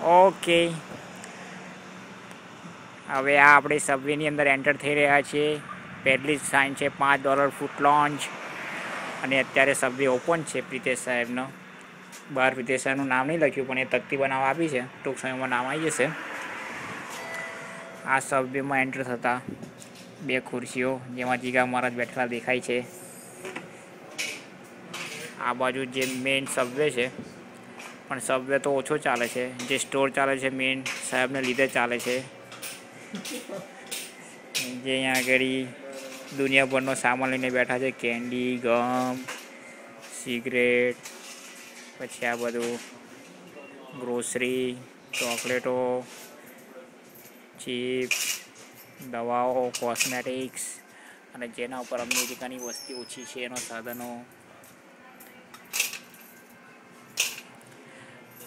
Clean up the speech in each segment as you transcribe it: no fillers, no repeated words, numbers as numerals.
Okay, હવે આ આપણે સબવેની અંદર એન્ટર થઈ રહ્યા છીએ. પહેલી જ સાઇન છે $5 ફૂટ લોન્ચ. અને અત્યારે સબવે ઓપન છે પ્રિતેશ સાહેબનો. બહાર પ્રિતેશ સાહેબનું નામ નહીં લખ્યું, પણ એ તકતી બનાવવા આપી છે. ટૂંક સમયમાં નામ આવી જશે. આ સબવેમાં એન્ટર થતાં 2 ખુરશીઓ જેમાં જીગા મહારાજ બેઠેલા દેખાય છે. આ બાજુ જે મેઇન સબવે છે, પણ સબવે તો ઓછો ચાલે છે. જે સ્ટોર ચાલે છે મેઇન સાહેબને લીધે ચાલે છે. જે અહીંયા આગળ દુનિયાભરનો સામાન લઈને બેઠા છે. કેન્ડી, ગમ, સિગરેટ, પછી આ બધું ગ્રોસરી, ચોકલેટો, ચિપ્સ, દવાઓ, કોસ્મેટિક્સ અને જેના ઉપર અમેરિકાની વસ્તી ઓછી છે એનો સાધનો.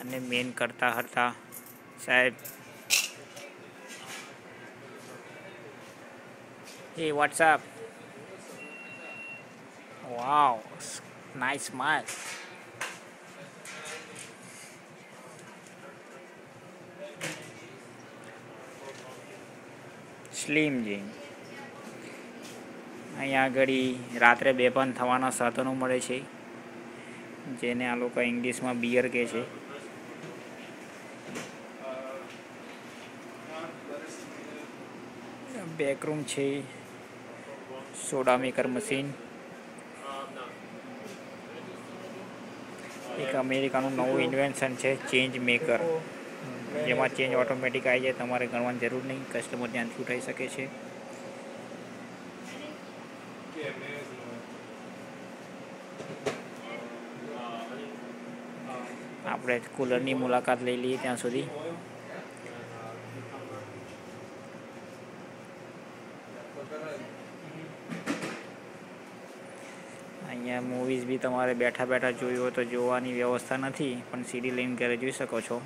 અને મેન કરતા હતા સાહેબ. Hey, what's up? Wow, nice smile. Slim gym. અહીંયા આગળ રાત્રે બેભાન થવાના સાધનો મળે છે, જેને આ લોકો ઇંગ્લિશમાં બિયર કહે છે. બેકરૂમ છે, સોડા મેકર મશીન. એક અમેરિકાનું નવું ઇન્વેન્શન છે ચેન્જ મેકર, જેમાં ચેન્જ ઓટોમેટિક આવી જાય, તમારે ગણવાની જરૂર નહીં. કસ્ટમર ધ્યાનથી ઉઠાઈ શકે છે. આપણે કુલરની મુલાકાત લઈ લઈએ ત્યાં સુધી. અહીંયા મૂવીઝ બી તમારે બેઠા બેઠા જોયું હોય તો જોવાની વ્યવસ્થા નથી, પણ સીડી લઈને ઘરે જોઈ શકો છો.